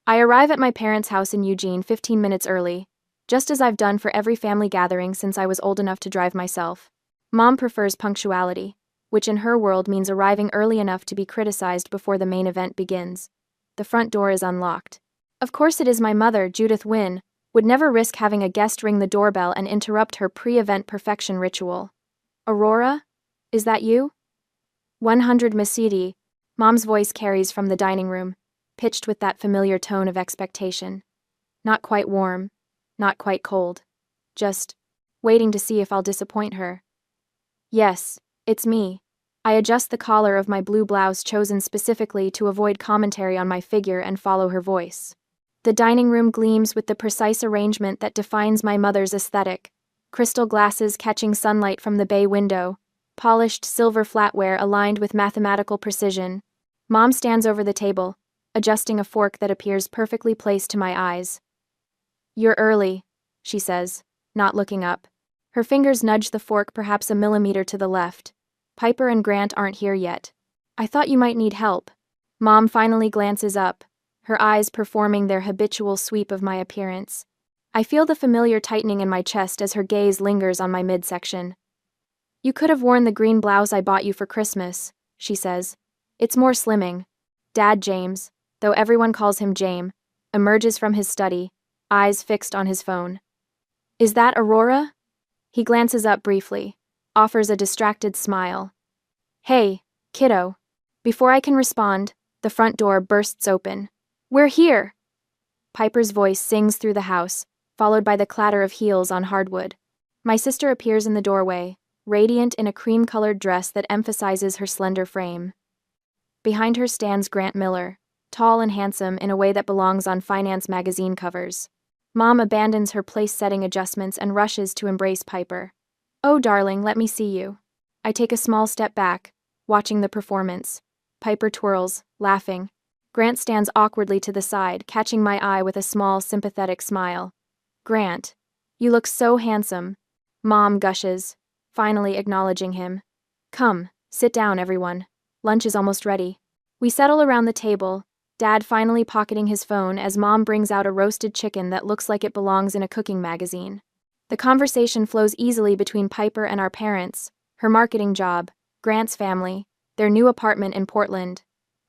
I arrive at my parents' house in Eugene 15 minutes early, just as I've done for every family gathering since I was old enough to drive myself. Mom prefers punctuality, which in her world means arriving early enough to be criticized before the main event begins. The front door is unlocked. Of course it is my mother, Judith Wynne, would never risk having a guest ring the doorbell and interrupt her pre-event perfection ritual. Aurora? Is that you? 100 Masidi, Mom's voice carries from the dining room, pitched with that familiar tone of expectation. Not quite warm, not quite cold. Just waiting to see if I'll disappoint her. Yes, it's me. I adjust the collar of my blue blouse chosen specifically to avoid commentary on my figure and follow her voice. The dining room gleams with the precise arrangement that defines my mother's aesthetic. Crystal glasses catching sunlight from the bay window, polished silver flatware aligned with mathematical precision. Mom stands over the table, adjusting a fork that appears perfectly placed to my eyes. "You're early," she says, not looking up. Her fingers nudge the fork perhaps a millimeter to the left. "Piper and Grant aren't here yet. I thought you might need help." Mom finally glances up, her eyes performing their habitual sweep of my appearance. I feel the familiar tightening in my chest as her gaze lingers on my midsection. "You could have worn the green blouse I bought you for Christmas," she says. "It's more slimming." Dad James, though everyone calls him Jame, emerges from his study, eyes fixed on his phone. "Is that Aurora?" He glances up briefly, offers a distracted smile. "Hey, kiddo." Before I can respond, the front door bursts open. "We're here!" Piper's voice sings through the house, followed by the clatter of heels on hardwood. My sister appears in the doorway, radiant in a cream-colored dress that emphasizes her slender frame. Behind her stands Grant Miller, tall and handsome in a way that belongs on finance magazine covers. Mom abandons her place-setting adjustments and rushes to embrace Piper. "Oh, darling, let me see you." I take a small step back, watching the performance. Piper twirls, laughing. Grant stands awkwardly to the side, catching my eye with a small, sympathetic smile. "Grant, you look so handsome." Mom gushes, finally acknowledging him. "Come, sit down, everyone. Lunch is almost ready." We settle around the table, Dad finally pocketing his phone as Mom brings out a roasted chicken that looks like it belongs in a cooking magazine. The conversation flows easily between Piper and our parents, her marketing job, Grant's family, their new apartment in Portland.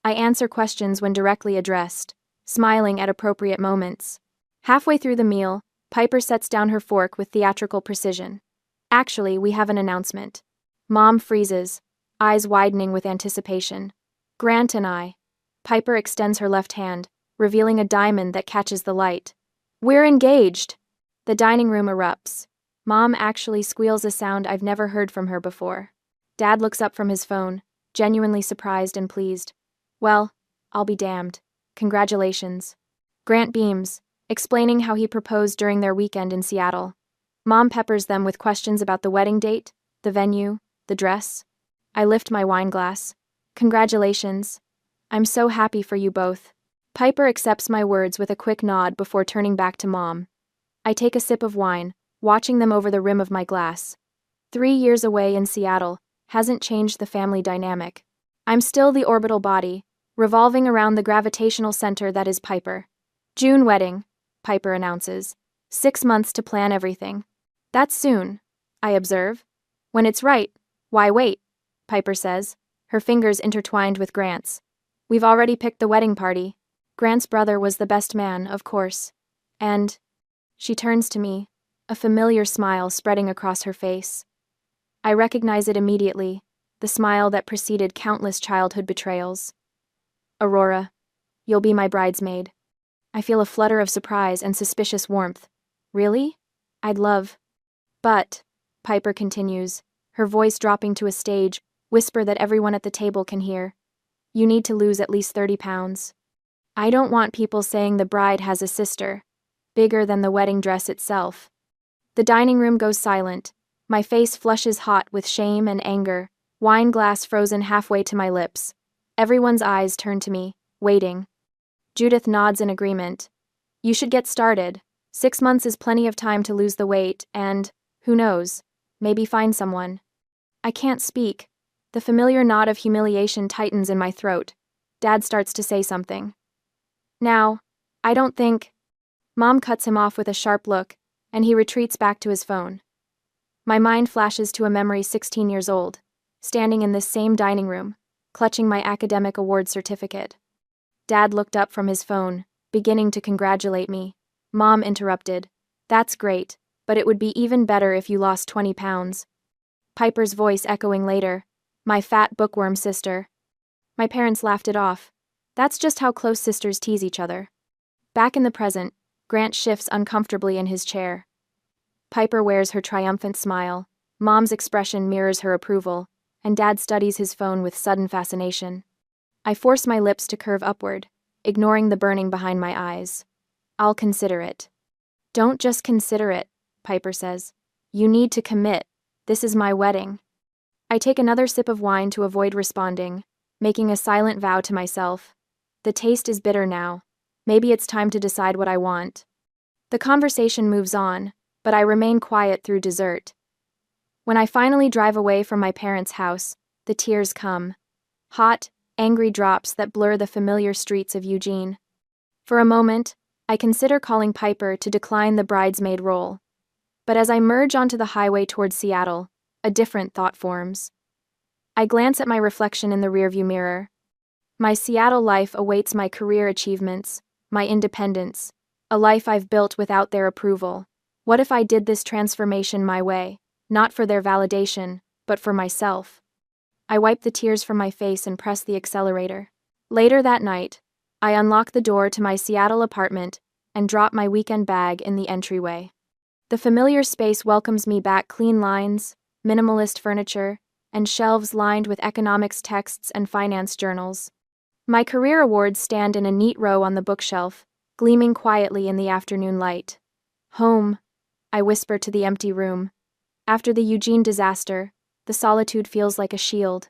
I answer questions when directly addressed, smiling at appropriate moments. Halfway through the meal, Piper sets down her fork with theatrical precision. "Actually, we have an announcement." Mom freezes, eyes widening with anticipation. "Grant and I." Piper extends her left hand, revealing a diamond that catches the light. "We're engaged!" The dining room erupts. Mom actually squeals a sound I've never heard from her before. Dad looks up from his phone, genuinely surprised and pleased. "Well, I'll be damned. Congratulations." Grant beams, explaining how he proposed during their weekend in Seattle. Mom peppers them with questions about the wedding date, the venue, the dress. I lift my wine glass. "Congratulations. I'm so happy for you both." Piper accepts my words with a quick nod before turning back to Mom. I take a sip of wine, watching them over the rim of my glass. 3 years away in Seattle hasn't changed the family dynamic. I'm still the orbital body, revolving around the gravitational center that is Piper. "June wedding," Piper announces. 6 months to plan everything. "That's soon," I observe. "When it's right, why wait?" Piper says, her fingers intertwined with Grant's. "We've already picked the wedding party. Grant's brother was the best man, of course. And..." She turns to me, a familiar smile spreading across her face. I recognize it immediately, the smile that preceded countless childhood betrayals. "Aurora, you'll be my bridesmaid." I feel a flutter of surprise and suspicious warmth. "Really? I'd love..." "But," Piper continues, her voice dropping to a stage whisper that everyone at the table can hear, "you need to lose at least 30 pounds. I don't want people saying the bride has a sister, bigger than the wedding dress itself." The dining room goes silent. My face flushes hot with shame and anger, wine glass frozen halfway to my lips. Everyone's eyes turn to me, waiting. Judith nods in agreement. "You should get started. 6 months is plenty of time to lose the weight and, who knows, maybe find someone." I can't speak. The familiar knot of humiliation tightens in my throat. Dad starts to say something. "Now, I don't think. Mom cuts him off with a sharp look, and he retreats back to his phone. My mind flashes to a memory 16 years old, standing in this same dining room, clutching my academic award certificate. Dad looked up from his phone, beginning to congratulate me. Mom interrupted. That's great, but it would be even better if you lost 20 pounds. Piper's voice echoing later. My fat bookworm sister. My parents laughed it off. That's just how close sisters tease each other. Back in the present, Grant shifts uncomfortably in his chair. Piper wears her triumphant smile. Mom's expression mirrors her approval, and Dad studies his phone with sudden fascination. I force my lips to curve upward, ignoring the burning behind my eyes. I'll consider it. Don't just consider it, Piper says. You need to commit. This is my wedding. I take another sip of wine to avoid responding, making a silent vow to myself. The taste is bitter now. Maybe it's time to decide what I want. The conversation moves on, but I remain quiet through dessert. When I finally drive away from my parents' house, the tears come. Hot, angry drops that blur the familiar streets of Eugene. For a moment, I consider calling Piper to decline the bridesmaid role. But as I merge onto the highway towards Seattle, a different thought forms. I glance at my reflection in the rearview mirror. My Seattle life awaits my career achievements, my independence, a life I've built without their approval. What if I did this transformation my way, not for their validation, but for myself? I wipe the tears from my face and press the accelerator. Later that night, I unlock the door to my Seattle apartment and drop my weekend bag in the entryway. The familiar space welcomes me back: clean lines, minimalist furniture, and shelves lined with economics texts and finance journals. My career awards stand in a neat row on the bookshelf, gleaming quietly in the afternoon light. Home, I whisper to the empty room. After the Eugene disaster, the solitude feels like a shield.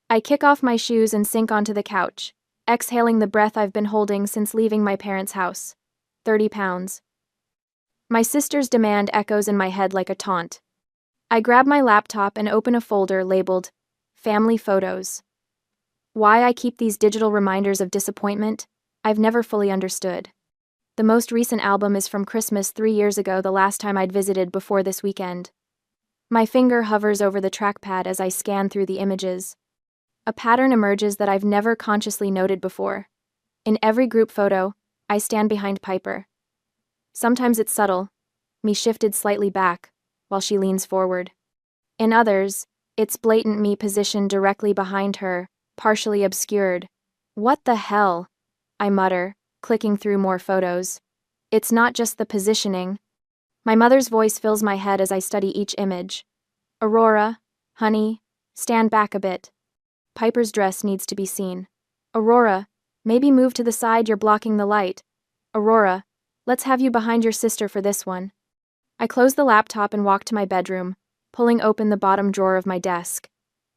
I kick off my shoes and sink onto the couch, exhaling the breath I've been holding since leaving my parents' house. 30 pounds. My sister's demand echoes in my head like a taunt. I grab my laptop and open a folder labeled Family Photos. Why I keep these digital reminders of disappointment, I've never fully understood. The most recent album is from Christmas 3 years ago, the last time I'd visited before this weekend. My finger hovers over the trackpad as I scan through the images. A pattern emerges that I've never consciously noted before. In every group photo, I stand behind Piper. Sometimes it's subtle, me shifted slightly back, while she leans forward. In others, it's blatant, me positioned directly behind her, partially obscured. What the hell? I mutter, clicking through more photos. It's not just the positioning. My mother's voice fills my head as I study each image. Aurora, honey, stand back a bit. Piper's dress needs to be seen. Aurora, maybe move to the side, you're blocking the light. Aurora, let's have you behind your sister for this one. I close the laptop and walk to my bedroom, pulling open the bottom drawer of my desk.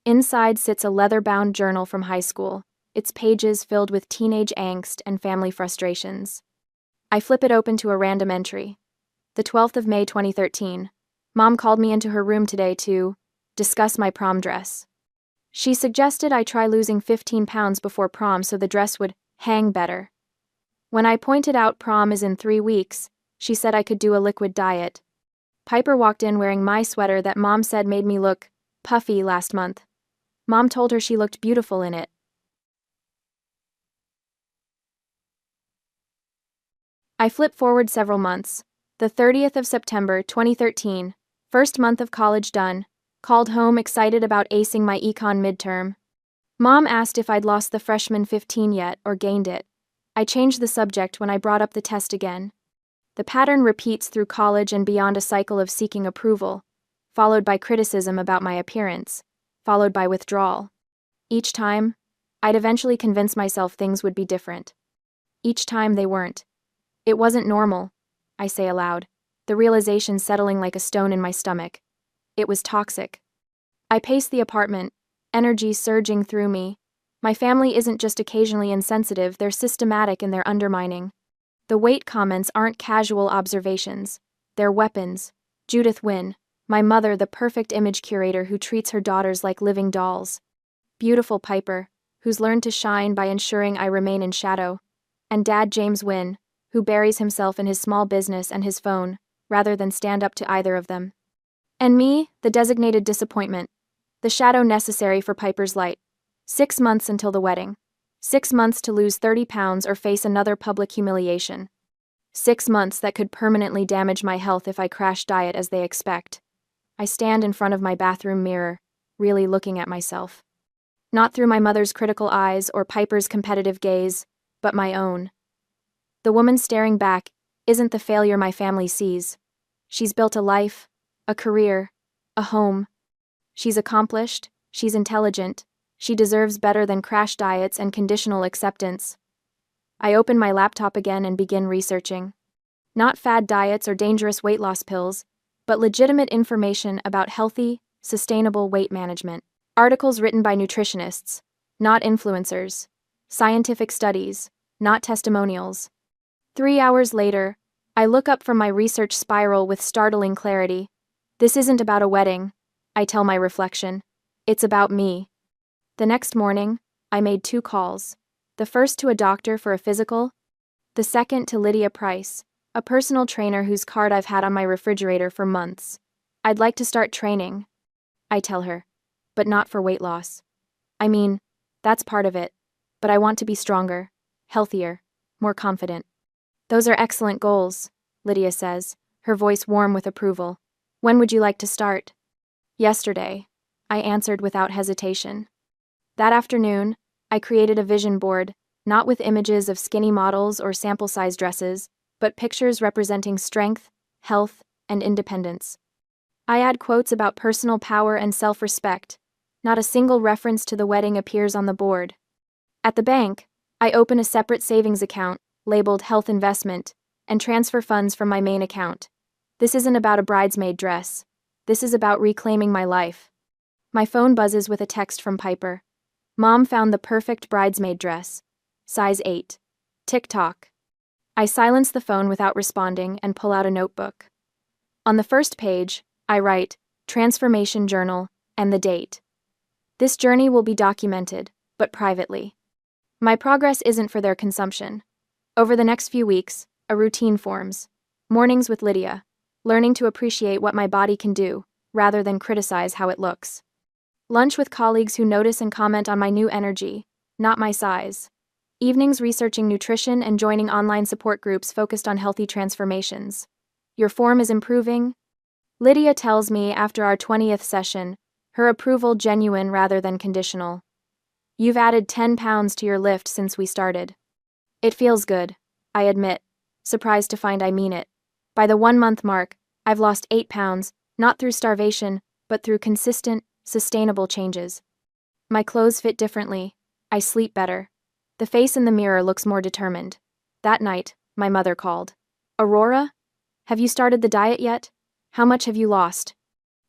Inside sits a leather-bound journal from high school, its pages filled with teenage angst and family frustrations. I flip it open to a random entry. The 12th of May 2013. Mom called me into her room today to discuss my prom dress. She suggested I try losing 15 pounds before prom so the dress would hang better. When I pointed out prom is in 3 weeks, she said I could do a liquid diet. Piper walked in wearing my sweater that Mom said made me look puffy last month. Mom told her she looked beautiful in it. I flip forward several months. The 30th of September 2013, first month of college done, called home excited about acing my econ midterm. Mom asked if I'd lost the freshman 15 yet or gained it. I changed the subject when I brought up the test again. The pattern repeats through college and beyond, a cycle of seeking approval, followed by criticism about my appearance, followed by withdrawal. Each time, I'd eventually convince myself things would be different. Each time they weren't. It wasn't normal, I say aloud, the realization settling like a stone in my stomach. It was toxic. I pace the apartment, energy surging through me. My family isn't just occasionally insensitive, they're systematic in their undermining. The weight comments aren't casual observations. They're weapons. Judith Wynn, my mother, the perfect image curator who treats her daughters like living dolls. Beautiful Piper, who's learned to shine by ensuring I remain in shadow. And Dad James Wynn, who buries himself in his small business and his phone, rather than stand up to either of them. And me, the designated disappointment, the shadow necessary for Piper's light. 6 months until the wedding. 6 months to lose 30 pounds or face another public humiliation. 6 months that could permanently damage my health if I crash diet as they expect. I stand in front of my bathroom mirror, really looking at myself. Not through my mother's critical eyes or Piper's competitive gaze, but my own. The woman staring back isn't the failure my family sees. She's built a life, a career, a home. She's accomplished, she's intelligent, she deserves better than crash diets and conditional acceptance. I open my laptop again and begin researching. Not fad diets or dangerous weight loss pills, but legitimate information about healthy, sustainable weight management. Articles written by nutritionists, not influencers. Scientific studies, not testimonials. 3 hours later, I look up from my research spiral with startling clarity. This isn't about a wedding, I tell my reflection. It's about me. The next morning, I made 2 calls. The first to a doctor for a physical, the second to Lydia Price, a personal trainer whose card I've had on my refrigerator for months. I'd like to start training, I tell her, but not for weight loss. I mean, that's part of it, but I want to be stronger, healthier, more confident. Those are excellent goals, Lydia says, her voice warm with approval. When would you like to start? Yesterday, I answered without hesitation. That afternoon, I created a vision board, not with images of skinny models or sample-size dresses, but pictures representing strength, health, and independence. I add quotes about personal power and self-respect. Not a single reference to the wedding appears on the board. At the bank, I open a separate savings account, labeled Health Investment, and transfer funds from my main account. This isn't about a bridesmaid dress. This is about reclaiming my life. My phone buzzes with a text from Piper. Mom found the perfect bridesmaid dress. Size 8. TikTok. I silence the phone without responding and pull out a notebook. On the first page, I write, Transformation Journal, and the date. This journey will be documented, but privately. My progress isn't for their consumption. Over the next few weeks, a routine forms. Mornings with Lydia, learning to appreciate what my body can do, rather than criticize how it looks. Lunch with colleagues who notice and comment on my new energy, not my size. Evenings researching nutrition and joining online support groups focused on healthy transformations. Your form is improving? Lydia tells me after our 20th session, her approval genuine rather than conditional. You've added 10 pounds to your lift since we started. It feels good, I admit, surprised to find I mean it. By the 1-month mark, I've lost 8 pounds, not through starvation, but through consistent, sustainable changes. My clothes fit differently. I sleep better. The face in the mirror looks more determined. That night, my mother called. Aurora? Have you started the diet yet? How much have you lost?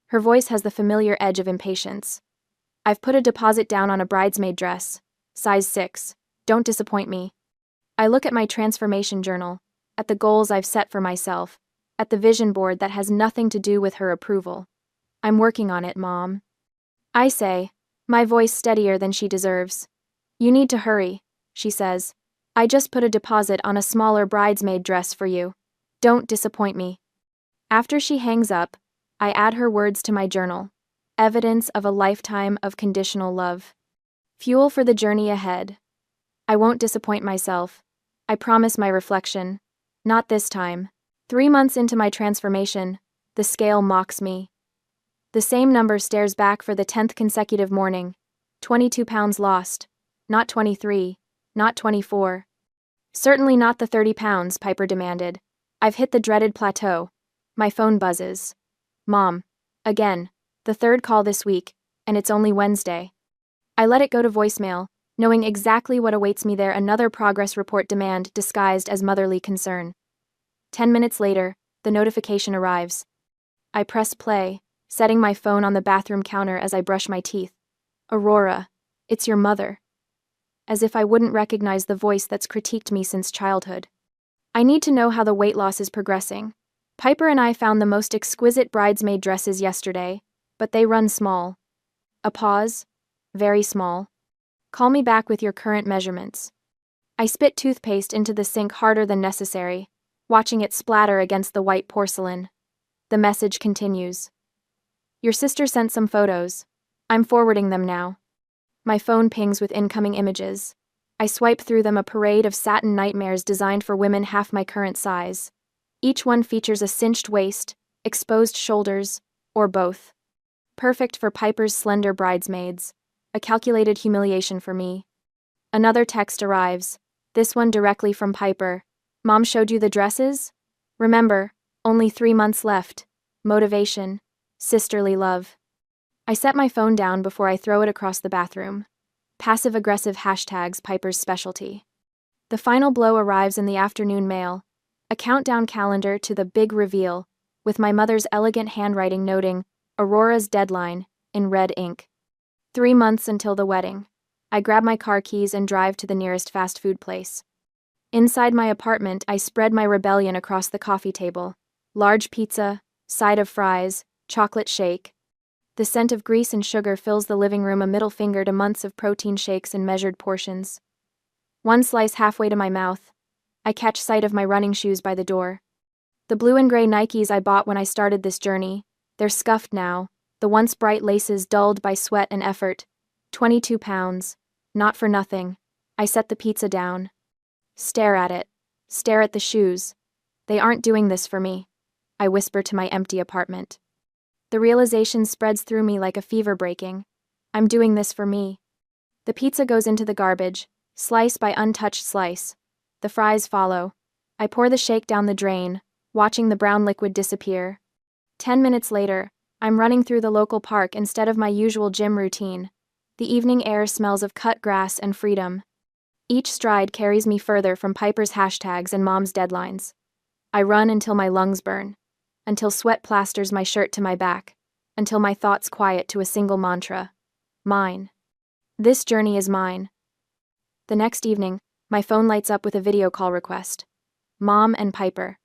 Her voice has the familiar edge of impatience. I've put a deposit down on a bridesmaid dress. Size 6. Don't disappoint me. I look at my transformation journal, at the goals I've set for myself, at the vision board that has nothing to do with her approval. I'm working on it, Mom. I say, my voice steadier than she deserves. You need to hurry, she says. I just put a deposit on a smaller bridesmaid dress for you. Don't disappoint me. After she hangs up, I add her words to my journal. Evidence of a lifetime of conditional love. Fuel for the journey ahead. I won't disappoint myself. I promise my reflection. Not this time. 3 months into my transformation, the scale mocks me. The same number stares back for the 10th consecutive morning. 22 pounds lost. Not 23. Not 24. Certainly not the 30 pounds, Piper demanded. I've hit the dreaded plateau. My phone buzzes. Mom. Again. The 3rd call this week, and it's only Wednesday. I let it go to voicemail, knowing exactly what awaits me there, another progress report demand disguised as motherly concern. 10 minutes later, the notification arrives. I press play, setting my phone on the bathroom counter as I brush my teeth. Aurora, it's your mother. As if I wouldn't recognize the voice that's critiqued me since childhood. I need to know how the weight loss is progressing. Piper and I found the most exquisite bridesmaid dresses yesterday, but they run small. A pause. Very small. Call me back with your current measurements. I spit toothpaste into the sink harder than necessary, watching it splatter against the white porcelain. The message continues. Your sister sent some photos. I'm forwarding them now. My phone pings with incoming images. I swipe through them, a parade of satin nightmares designed for women half my current size. Each one features a cinched waist, exposed shoulders, or both. Perfect for Piper's slender bridesmaids. A calculated humiliation for me. Another text arrives. This one directly from Piper. Mom showed you the dresses? Remember, only 3 months left. Motivation. Sisterly love. I set my phone down before I throw it across the bathroom. Passive-aggressive hashtags, Piper's specialty. The final blow arrives in the afternoon mail. A countdown calendar to the big reveal, with my mother's elegant handwriting noting Aurora's deadline in red ink. 3 months until the wedding. I grab my car keys and drive to the nearest fast food place. Inside my apartment, I spread my rebellion across the coffee table. Large pizza, side of fries, chocolate shake. The scent of grease and sugar fills the living room, a middle finger to months of protein shakes in measured portions. One slice halfway to my mouth. I catch sight of my running shoes by the door. The blue and gray Nikes I bought when I started this journey. They're scuffed now, the once bright laces dulled by sweat and effort. 22 pounds. Not for nothing. I set the pizza down. Stare at it. Stare at the shoes. They aren't doing this for me. I whisper to my empty apartment. The realization spreads through me like a fever breaking. I'm doing this for me. The pizza goes into the garbage, slice by untouched slice. The fries follow. I pour the shake down the drain, watching the brown liquid disappear. 10 minutes later, I'm running through the local park instead of my usual gym routine. The evening air smells of cut grass and freedom. Each stride carries me further from Piper's hashtags and Mom's deadlines. I run until my lungs burn, until sweat plasters my shirt to my back, until my thoughts quiet to a single mantra. Mine. This journey is mine. The next evening, my phone lights up with a video call request. Mom and Piper.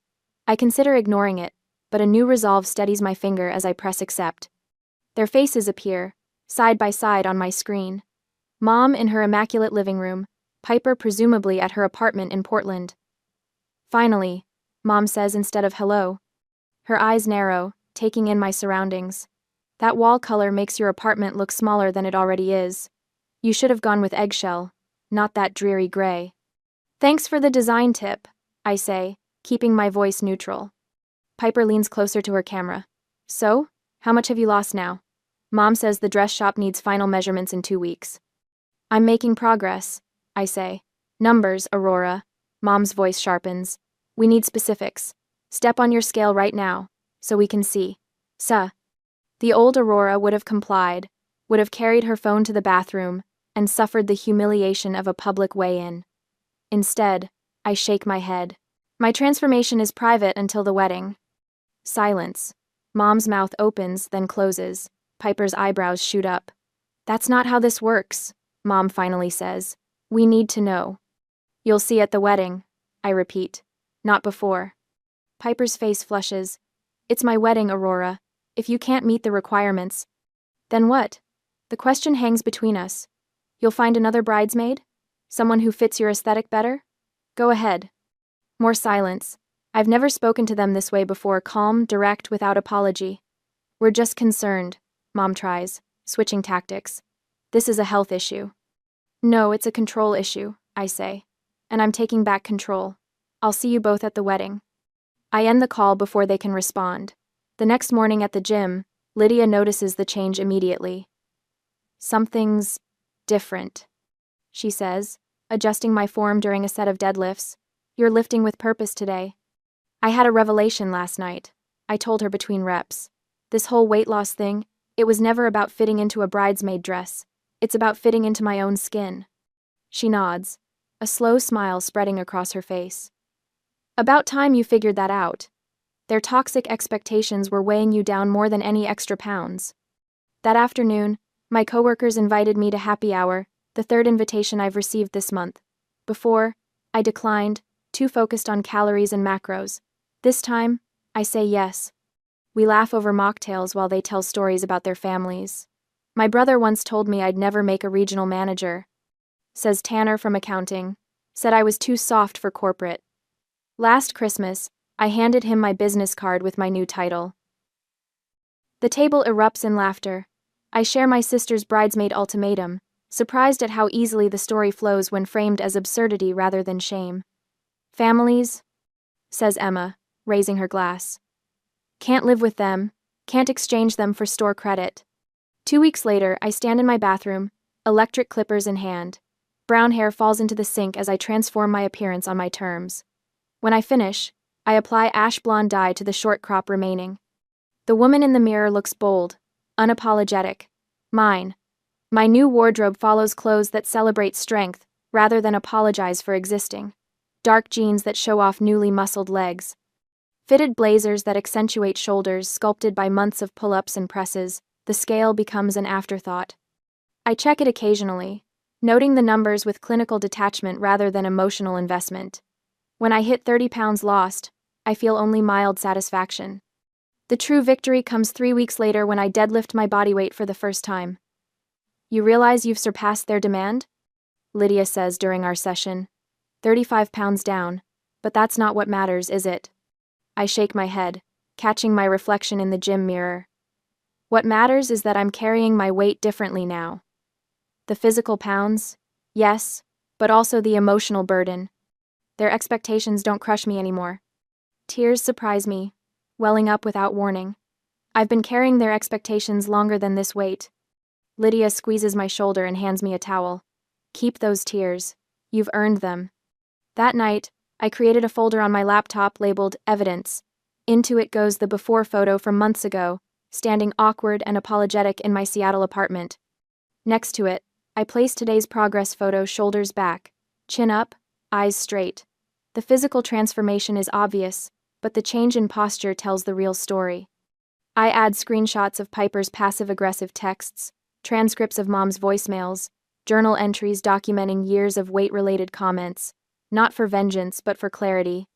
I consider ignoring it, but a new resolve steadies my finger as I press accept. Their faces appear, side by side on my screen. Mom in her immaculate living room, Piper presumably at her apartment in Portland. Finally, Mom says instead of hello. Her eyes narrow, taking in my surroundings. That wall color makes your apartment look smaller than it already is. You should have gone with eggshell, not that dreary gray. Thanks for the design tip, I say, keeping my voice neutral. Piper leans closer to her camera. So, how much have you lost now? Mom says the dress shop needs final measurements in 2 weeks. I'm making progress, I say. Numbers, Aurora. Mom's voice sharpens. We need specifics. Step on your scale right now, so we can see. The old Aurora would have complied, would have carried her phone to the bathroom, and suffered the humiliation of a public weigh-in. Instead, I shake my head. My transformation is private until the wedding. Silence. Mom's mouth opens, then closes. Piper's eyebrows shoot up. That's not how this works, Mom finally says. We need to know. You'll see at the wedding, I repeat. Not before. Piper's face flushes. It's my wedding, Aurora. If you can't meet the requirements, then what? The question hangs between us. You'll find another bridesmaid? Someone who fits your aesthetic better? Go ahead. More silence. I've never spoken to them this way before, calm, direct, without apology. We're just concerned, Mom tries, switching tactics. This is a health issue. No, it's a control issue, I say. And I'm taking back control. I'll see you both at the wedding. I end the call before they can respond. The next morning at the gym, Lydia notices the change immediately. Something's different, she says, adjusting my form during a set of deadlifts. You're lifting with purpose today. I had a revelation last night, I told her between reps. This whole weight loss thing, it was never about fitting into a bridesmaid dress. It's about fitting into my own skin. She nods, a slow smile spreading across her face. About time you figured that out. Their toxic expectations were weighing you down more than any extra pounds. That afternoon, my coworkers invited me to happy hour, the third invitation I've received this month. Before, I declined, too focused on calories and macros. This time, I say yes. We laugh over mocktails while they tell stories about their families. My brother once told me I'd never make a regional manager, says Tanner from accounting. Said I was too soft for corporate. Last Christmas, I handed him my business card with my new title. The table erupts in laughter. I share my sister's bridesmaid ultimatum, surprised at how easily the story flows when framed as absurdity rather than shame. Families, says Emma, raising her glass. Can't live with them, can't exchange them for store credit. 2 weeks later, I stand in my bathroom, electric clippers in hand. Brown hair falls into the sink as I transform my appearance on my terms. When I finish, I apply ash blonde dye to the short crop remaining. The woman in the mirror looks bold, unapologetic. Mine. My new wardrobe follows clothes that celebrate strength, rather than apologize for existing. Dark jeans that show off newly muscled legs. Fitted blazers that accentuate shoulders sculpted by months of pull-ups and presses. The scale becomes an afterthought. I check it occasionally, noting the numbers with clinical detachment rather than emotional investment. When I hit 30 pounds lost, I feel only mild satisfaction. The true victory comes 3 weeks later when I deadlift my body weight for the first time. You realize you've surpassed their demand? Lydia says during our session. 35 pounds down, but that's not what matters, is it? I shake my head, catching my reflection in the gym mirror. What matters is that I'm carrying my weight differently now. The physical pounds, yes, but also the emotional burden. Their expectations don't crush me anymore. Tears surprise me, welling up without warning. I've been carrying their expectations longer than this weight. Lydia squeezes my shoulder and hands me a towel. Keep those tears. You've earned them. That night, I created a folder on my laptop labeled Evidence. Into it goes the before photo from months ago, standing awkward and apologetic in my Seattle apartment. Next to it, I placed today's progress photo shoulders back, chin up, eyes straight. The physical transformation is obvious, but the change in posture tells the real story. I add screenshots of Piper's passive-aggressive texts, transcripts of Mom's voicemails, journal entries documenting years of weight-related comments, not for vengeance but for clarity.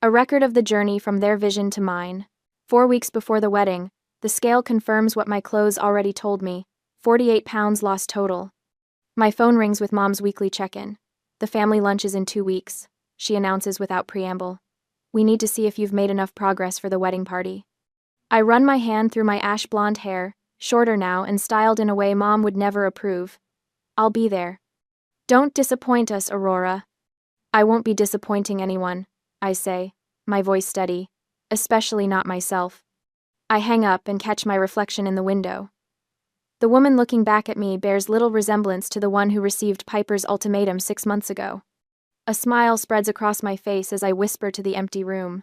A record of the journey from their vision to mine. 4 weeks before the wedding, the scale confirms what my clothes already told me, 48 pounds lost total. My phone rings with Mom's weekly check-in. The family lunch is in 2 weeks, she announces without preamble. We need to see if you've made enough progress for the wedding party. I run my hand through my ash blonde hair, shorter now and styled in a way Mom would never approve. I'll be there. Don't disappoint us, Aurora. I won't be disappointing anyone, I say, my voice steady, especially not myself. I hang up and catch my reflection in the window. The woman looking back at me bears little resemblance to the one who received Piper's ultimatum 6 months ago. A smile spreads across my face as I whisper to the empty room.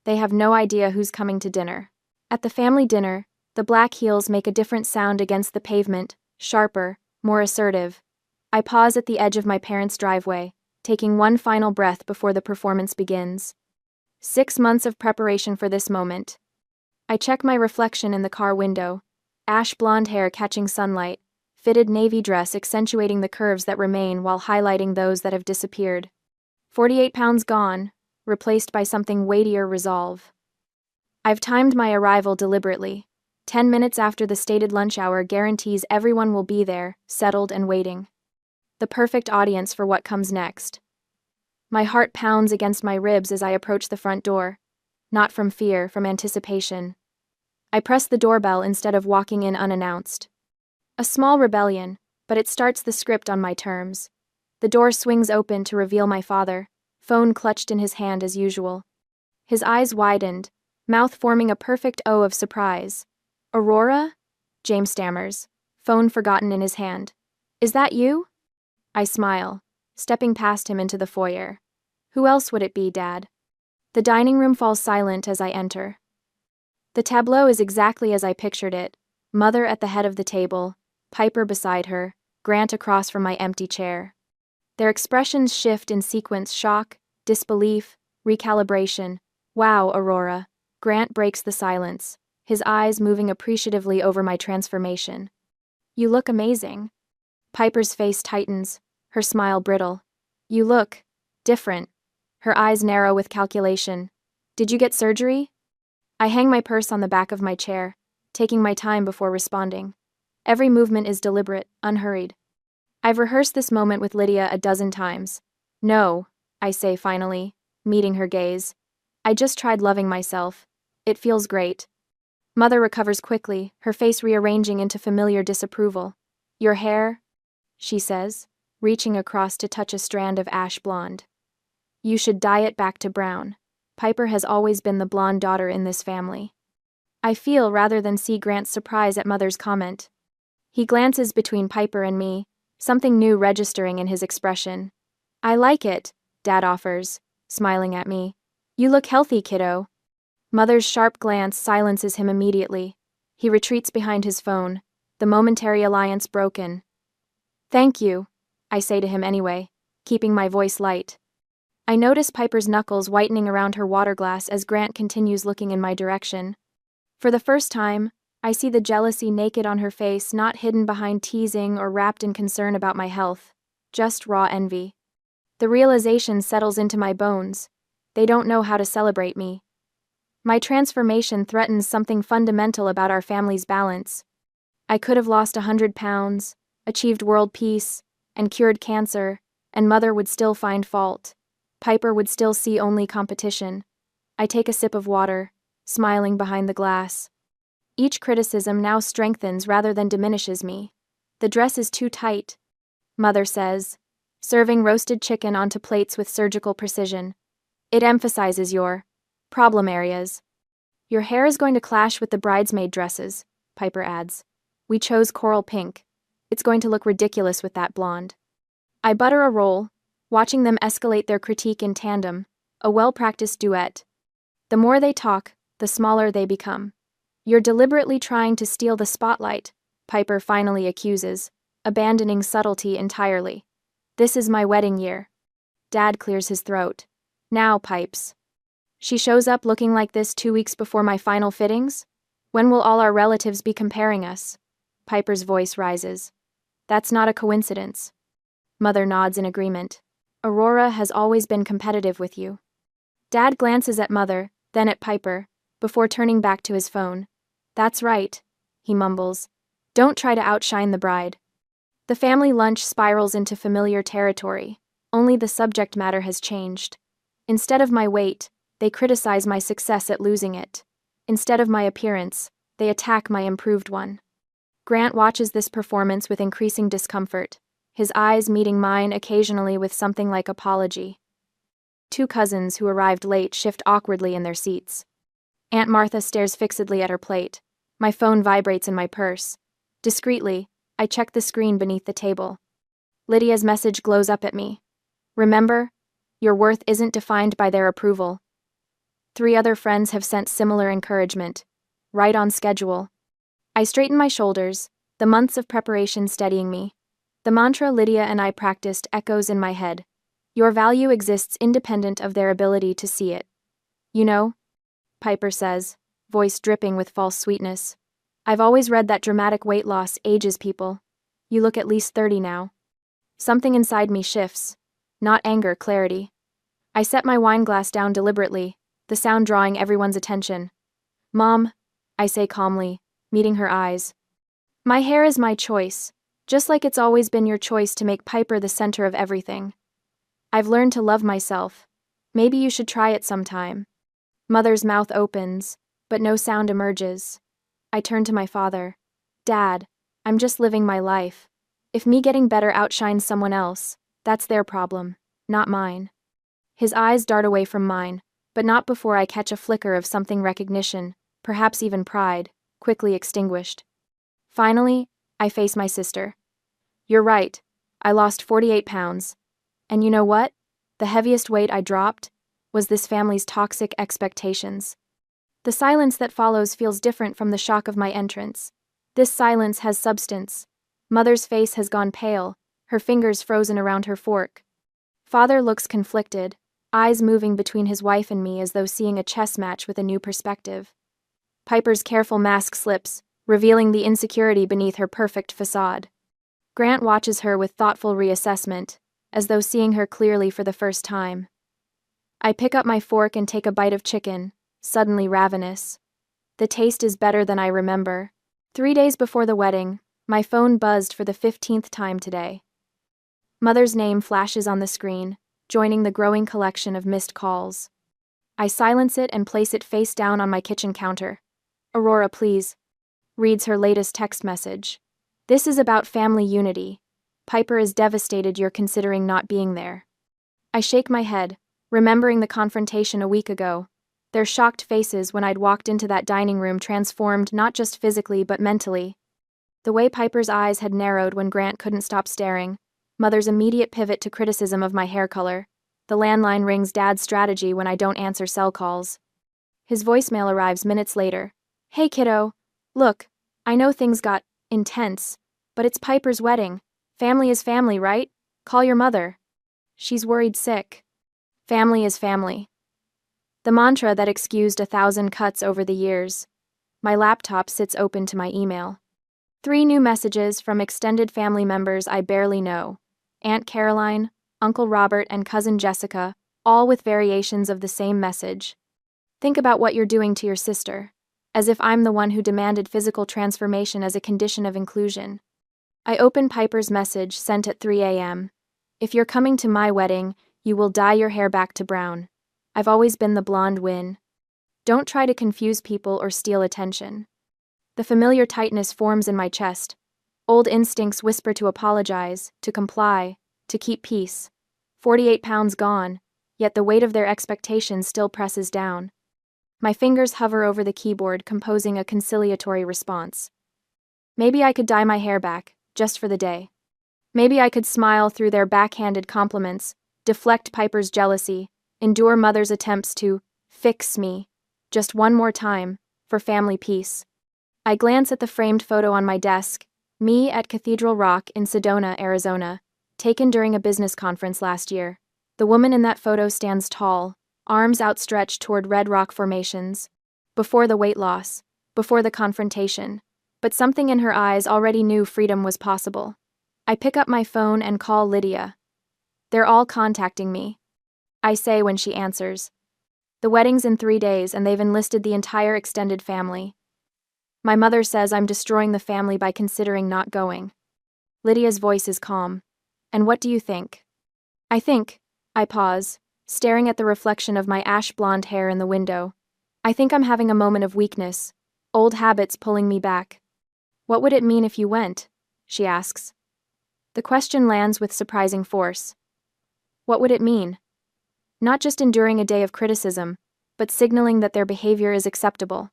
They have no idea who's coming to dinner. At the family dinner, the black heels make a different sound against the pavement, sharper, more assertive. I pause at the edge of my parents' driveway, taking one final breath before the performance begins. 6 months of preparation for this moment. I check my reflection in the car window, ash blonde hair catching sunlight, fitted navy dress accentuating the curves that remain while highlighting those that have disappeared. 48 pounds gone, replaced by something weightier resolve. I've timed my arrival deliberately. 10 minutes after the stated lunch hour guarantees everyone will be there, settled and waiting. The perfect audience for what comes next. My heart pounds against my ribs as I approach the front door. Not from fear, from anticipation. I press the doorbell instead of walking in unannounced. A small rebellion, but it starts the script on my terms. The door swings open to reveal my father, phone clutched in his hand as usual. His eyes widened, mouth forming a perfect O of surprise. Aurora? James stammers, phone forgotten in his hand. Is that you? I smile, stepping past him into the foyer. Who else would it be, Dad? The dining room falls silent as I enter. The tableau is exactly as I pictured it. Mother at the head of the table, Piper beside her, Grant across from my empty chair. Their expressions shift in sequence: shock, disbelief, recalibration. Wow, Aurora. Grant breaks the silence, his eyes moving appreciatively over my transformation. You look amazing. Piper's face tightens, her smile brittle. You look different. Her eyes narrow with calculation. Did you get surgery? I hang my purse on the back of my chair, taking my time before responding. Every movement is deliberate, unhurried. I've rehearsed this moment with Lydia a dozen times. No, I say finally, meeting her gaze. I just tried loving myself. It feels great. Mother recovers quickly, her face rearranging into familiar disapproval. Your hair? She says, reaching across to touch a strand of ash blonde. You should dye it back to brown. Piper has always been the blonde daughter in this family. I feel rather than see Grant's surprise at Mother's comment. He glances between Piper and me, something new registering in his expression. I like it, Dad offers, smiling at me. You look healthy, kiddo. Mother's sharp glance silences him immediately. He retreats behind his phone, the momentary alliance broken. Thank you, I say to him anyway, keeping my voice light. I notice Piper's knuckles whitening around her water glass as Grant continues looking in my direction. For the first time, I see the jealousy naked on her face, not hidden behind teasing or wrapped in concern about my health, just raw envy. The realization settles into my bones. They don't know how to celebrate me. My transformation threatens something fundamental about our family's balance. I could have lost 100 pounds, achieved world peace, and cured cancer, and Mother would still find fault. Piper would still see only competition. I take a sip of water, smiling behind the glass. Each criticism now strengthens rather than diminishes me. The dress is too tight, Mother says, serving roasted chicken onto plates with surgical precision. It emphasizes your problem areas. Your hair is going to clash with the bridesmaid dresses, Piper adds. We chose coral pink. It's going to look ridiculous with that blonde. I butter a roll, watching them escalate their critique in tandem, a well-practiced duet. The more they talk, the smaller they become. You're deliberately trying to steal the spotlight, Piper finally accuses, abandoning subtlety entirely. This is my wedding year. Dad clears his throat. Now, Pipes. She shows up looking like this 2 weeks before my final fittings? When will all our relatives be comparing us? Piper's voice rises. That's not a coincidence. Mother nods in agreement. Aurora has always been competitive with you. Dad glances at Mother, then at Piper, before turning back to his phone. That's right, he mumbles. Don't try to outshine the bride. The family lunch spirals into familiar territory, only the subject matter has changed. Instead of my weight, they criticize my success at losing it. Instead of my appearance, they attack my improved one. Grant watches this performance with increasing discomfort, his eyes meeting mine occasionally with something like apology. Two cousins who arrived late shift awkwardly in their seats. Aunt Martha stares fixedly at her plate. My phone vibrates in my purse. Discreetly, I check the screen beneath the table. Lydia's message glows up at me. Remember, your worth isn't defined by their approval. 3 other friends have sent similar encouragement. Right on schedule. I straighten my shoulders, the months of preparation steadying me. The mantra Lydia and I practiced echoes in my head. Your value exists independent of their ability to see it. You know, Piper says, voice dripping with false sweetness. I've always read that dramatic weight loss ages people. You look at least 30 now. Something inside me shifts. Not anger, clarity. I set my wine glass down deliberately, the sound drawing everyone's attention. Mom, I say calmly, meeting her eyes. My hair is my choice, just like it's always been your choice to make Piper the center of everything. I've learned to love myself. Maybe you should try it sometime. Mother's mouth opens, but no sound emerges. I turn to my father. Dad, I'm just living my life. If me getting better outshines someone else, that's their problem, not mine. His eyes dart away from mine, but not before I catch a flicker of something recognition, perhaps even pride, quickly extinguished. Finally, I face my sister. You're right, I lost 48 pounds. And you know what? The heaviest weight I dropped was this family's toxic expectations. The silence that follows feels different from the shock of my entrance. This silence has substance. Mother's face has gone pale, her fingers frozen around her fork. Father looks conflicted, eyes moving between his wife and me as though seeing a chess match with a new perspective. Piper's careful mask slips, revealing the insecurity beneath her perfect facade. Grant watches her with thoughtful reassessment, as though seeing her clearly for the first time. I pick up my fork and take a bite of chicken, suddenly ravenous. The taste is better than I remember. 3 days before the wedding, my phone buzzed for the 15th time today. Mother's name flashes on the screen, joining the growing collection of missed calls. I silence it and place it face down on my kitchen counter. Aurora, please, reads her latest text message. This is about family unity. Piper is devastated you're considering not being there. I shake my head, remembering the confrontation a week ago. Their shocked faces when I'd walked into that dining room transformed not just physically but mentally. The way Piper's eyes had narrowed when Grant couldn't stop staring, Mother's immediate pivot to criticism of my hair color, the landline rings Dad's strategy when I don't answer cell calls. His voicemail arrives minutes later. Hey kiddo, look, I know things got intense, but it's Piper's wedding. Family is family, right? Call your mother. She's worried sick. Family is family. The mantra that excused 1,000 cuts over the years. My laptop sits open to my email. 3 new messages from extended family members I barely know. Aunt Caroline, Uncle Robert, and Cousin Jessica, all with variations of the same message. Think about what you're doing to your sister. As if I'm the one who demanded physical transformation as a condition of inclusion. I open Piper's message sent at 3 a.m. If you're coming to my wedding, you will dye your hair back to brown. I've always been the blonde win. Don't try to confuse people or steal attention. The familiar tightness forms in my chest. Old instincts whisper to apologize, to comply, to keep peace. 48 pounds gone, yet the weight of their expectations still presses down. My fingers hover over the keyboard, composing a conciliatory response. Maybe I could dye my hair back, just for the day. Maybe I could smile through their backhanded compliments, deflect Piper's jealousy, endure Mother's attempts to fix me, just one more time, for family peace. I glance at the framed photo on my desk, me at Cathedral Rock in Sedona, Arizona, taken during a business conference last year. The woman in that photo stands tall, arms outstretched toward red rock formations. Before the weight loss, before the confrontation, but something in her eyes already knew freedom was possible. I pick up my phone and call Lydia. They're all contacting me. I say when she answers. The wedding's in 3 days and they've enlisted the entire extended family. My mother says I'm destroying the family by considering not going. Lydia's voice is calm. And what do you think? I pause, staring at the reflection of my ash blonde hair in the window. I think I'm having a moment of weakness, old habits pulling me back. What would it mean if you went? She asks. The question lands with surprising force. What would it mean? Not just enduring a day of criticism, but signaling that their behavior is acceptable.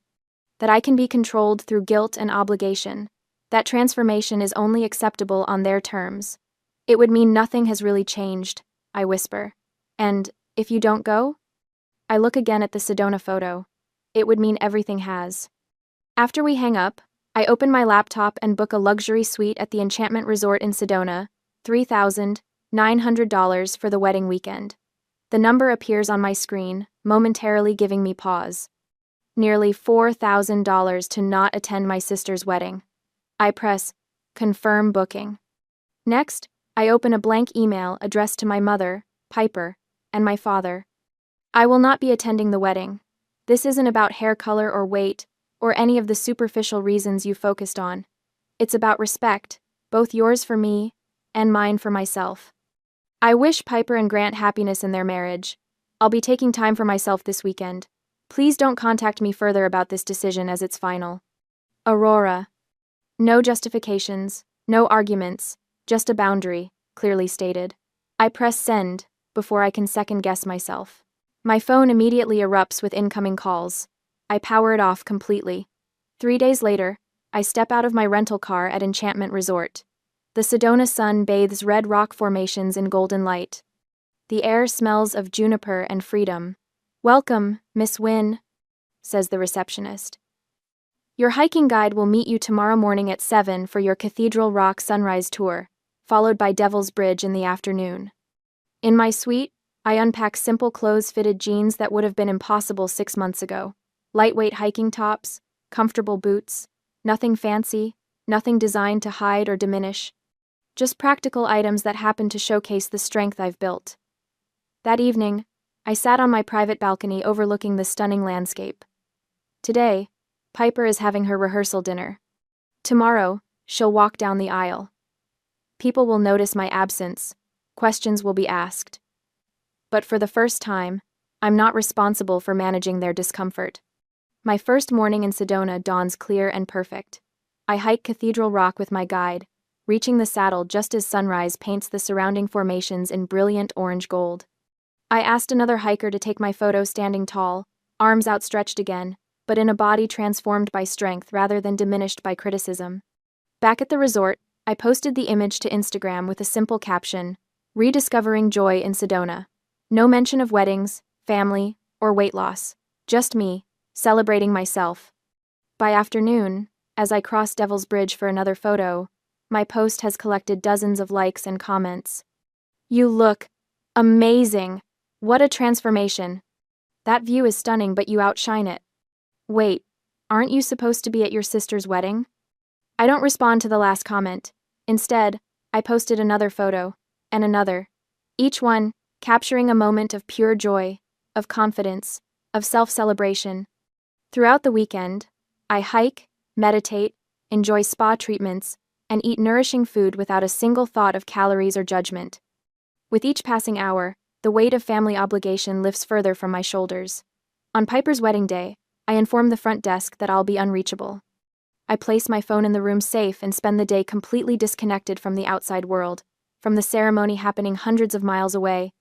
That I can be controlled through guilt and obligation. That transformation is only acceptable on their terms. It would mean nothing has really changed, I whisper. And, if you don't go? I look again at the Sedona photo. It would mean everything has. After we hang up, I open my laptop and book a luxury suite at the Enchantment Resort in Sedona, $3,900 for the wedding weekend. The number appears on my screen, momentarily giving me pause. Nearly $4,000 to not attend my sister's wedding. I press confirm booking. Next, I open a blank email addressed to my mother, Piper, and my father. I will not be attending the wedding. This isn't about hair color or weight, or any of the superficial reasons you focused on. It's about respect, both yours for me, and mine for myself. I wish Piper and Grant happiness in their marriage. I'll be taking time for myself this weekend. Please don't contact me further about this decision as it's final. Aurora. No justifications, no arguments, just a boundary, clearly stated. I press send before I can second-guess myself. My phone immediately erupts with incoming calls. I power it off completely. 3 days later, I step out of my rental car at Enchantment Resort. The Sedona sun bathes red rock formations in golden light. The air smells of juniper and freedom. Welcome, Miss Wynne, says the receptionist. Your hiking guide will meet you tomorrow morning at 7 for your Cathedral Rock sunrise tour, followed by Devil's Bridge in the afternoon. In my suite, I unpack simple clothes-fitted jeans that would have been impossible 6 months ago. Lightweight hiking tops, comfortable boots, nothing fancy, nothing designed to hide or diminish. Just practical items that happen to showcase the strength I've built. That evening, I sat on my private balcony overlooking the stunning landscape. Today, Piper is having her rehearsal dinner. Tomorrow, she'll walk down the aisle. People will notice my absence. Questions will be asked. But for the first time, I'm not responsible for managing their discomfort. My first morning in Sedona dawns clear and perfect. I hike Cathedral Rock with my guide, reaching the saddle just as sunrise paints the surrounding formations in brilliant orange gold. I asked another hiker to take my photo standing tall, arms outstretched again, but in a body transformed by strength rather than diminished by criticism. Back at the resort, I posted the image to Instagram with a simple caption, "Rediscovering joy in Sedona." No mention of weddings, family, or weight loss, just me, celebrating myself. By afternoon, as I cross Devil's Bridge for another photo, my post has collected dozens of likes and comments. "You look amazing! What a transformation! That view is stunning, but you outshine it. Wait, aren't you supposed to be at your sister's wedding?" I don't respond to the last comment. Instead, I posted another photo, and another, each one capturing a moment of pure joy, of confidence, of self-celebration. Throughout the weekend, I hike, meditate, enjoy spa treatments, and eat nourishing food without a single thought of calories or judgment. With each passing hour, the weight of family obligation lifts further from my shoulders. On Piper's wedding day, I inform the front desk that I'll be unreachable. I place my phone in the room safe and spend the day completely disconnected from the outside world, from the ceremony happening hundreds of miles away,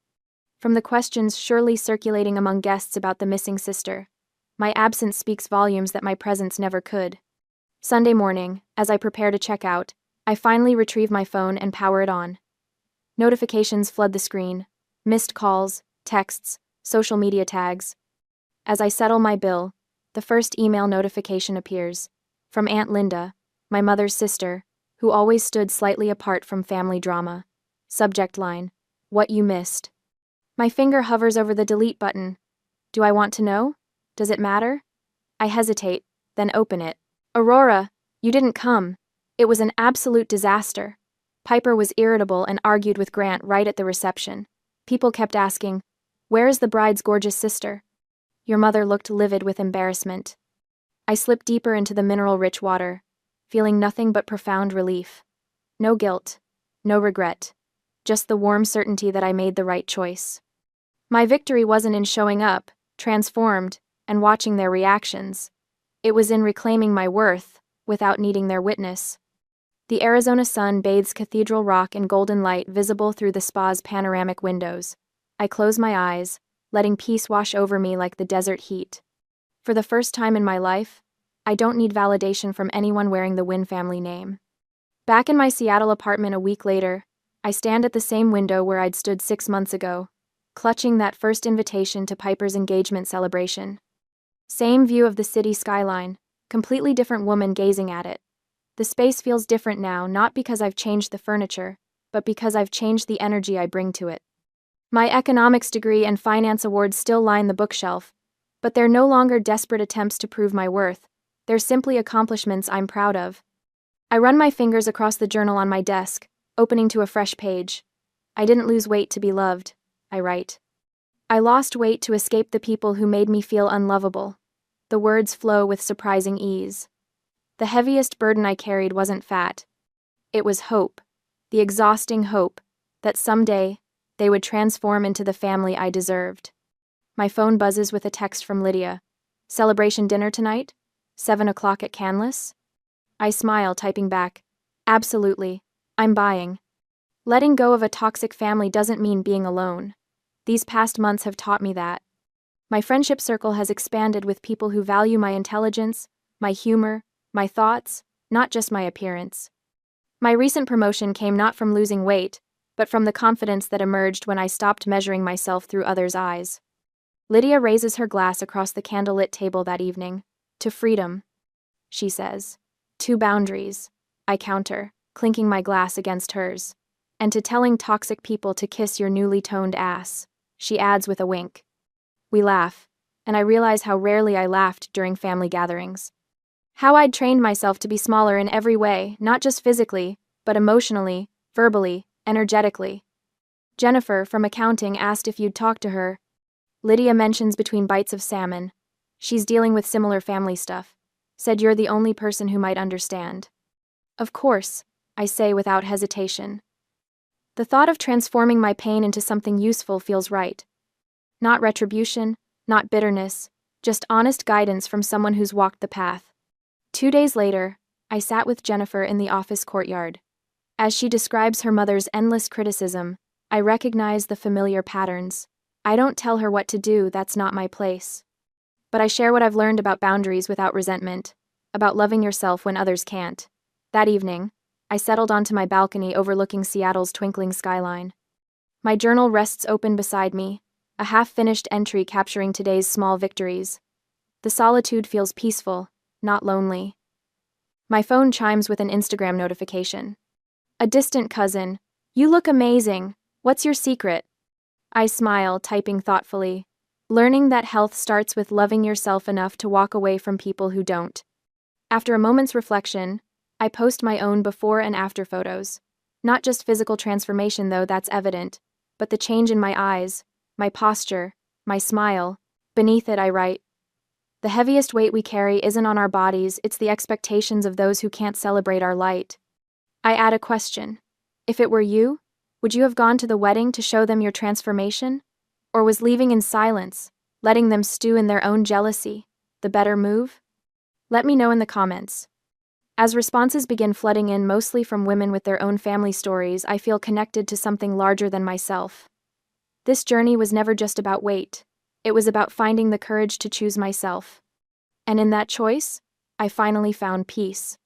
from the questions surely circulating among guests about the missing sister. My absence speaks volumes that my presence never could. Sunday morning, as I prepare to check out, I finally retrieve my phone and power it on. Notifications flood the screen, missed calls, texts, social media tags. As I settle my bill, the first email notification appears, from Aunt Linda, my mother's sister, who always stood slightly apart from family drama. Subject line, "What you missed." My finger hovers over the delete button. Do I want to know? Does it matter? I hesitate, then open it. "Aurora, you didn't come. It was an absolute disaster." Piper was irritable and argued with Grant right at the reception. People kept asking, "Where is the bride's gorgeous sister?" Your mother looked livid with embarrassment. I slipped deeper into the mineral-rich water, feeling nothing but profound relief. No guilt, no regret, just the warm certainty that I made the right choice. My victory wasn't in showing up, transformed, and watching their reactions. It was in reclaiming my worth, without needing their witness. The Arizona sun bathes Cathedral Rock in golden light visible through the spa's panoramic windows. I close my eyes, letting peace wash over me like the desert heat. For the first time in my life, I don't need validation from anyone wearing the Wynn family name. Back in my Seattle apartment a week later, I stand at the same window where I'd stood 6 months ago, clutching that first invitation to Piper's engagement celebration. Same view of the city skyline, completely different woman gazing at it. The space feels different now, not because I've changed the furniture, but because I've changed the energy I bring to it. My economics degree and finance awards still line the bookshelf, but they're no longer desperate attempts to prove my worth. They're simply accomplishments I'm proud of. I run my fingers across the journal on my desk, opening to a fresh page. "I didn't lose weight to be loved," I write. "I lost weight to escape the people who made me feel unlovable." The words flow with surprising ease. The heaviest burden I carried wasn't fat. It was hope, the exhausting hope that someday they would transform into the family I deserved. My phone buzzes with a text from Lydia. "Celebration dinner tonight? 7 o'clock at Canlis?" I smile, typing back, "Absolutely, I'm buying." Letting go of a toxic family doesn't mean being alone. These past months have taught me that. My friendship circle has expanded with people who value my intelligence, my humor, my thoughts, not just my appearance. My recent promotion came not from losing weight, but from the confidence that emerged when I stopped measuring myself through others' eyes. Lydia raises her glass across the candlelit table that evening. "To freedom," she says. "To boundaries," I counter, clinking my glass against hers. "And to telling toxic people to kiss your newly toned ass," she adds with a wink. We laugh, and I realize how rarely I laughed during family gatherings. How I'd trained myself to be smaller in every way, not just physically, but emotionally, verbally, energetically. Jennifer, from accounting, asked if you'd talk to her. Lydia mentions between bites of salmon. She's dealing with similar family stuff. Said you're the only person who might understand. Of course, I say without hesitation. The thought of transforming my pain into something useful feels right. Not retribution, not bitterness, just honest guidance from someone who's walked the path. 2 days later, I sat with Jennifer in the office courtyard. As she describes her mother's endless criticism, I recognize the familiar patterns. I don't tell her what to do, that's not my place. But I share what I've learned about boundaries without resentment, about loving yourself when others can't. That evening, I settled onto my balcony overlooking Seattle's twinkling skyline. My journal rests open beside me, a half-finished entry capturing today's small victories. The solitude feels peaceful, not lonely. My phone chimes with an Instagram notification. A distant cousin. You look amazing. What's your secret? I smile, typing thoughtfully. Learning that health starts with loving yourself enough to walk away from people who don't. After a moment's reflection, I post my own before and after photos. Not just physical transformation, though, that's evident, but the change in my eyes, my posture, my smile. Beneath it, I write, "The heaviest weight we carry isn't on our bodies, it's the expectations of those who can't celebrate our light." I add a question. If it were you, would you have gone to the wedding to show them your transformation? Or was leaving in silence, letting them stew in their own jealousy, the better move? Let me know in the comments. As responses begin flooding in, mostly from women with their own family stories, I feel connected to something larger than myself. This journey was never just about weight. It was about finding the courage to choose myself. And in that choice, I finally found peace.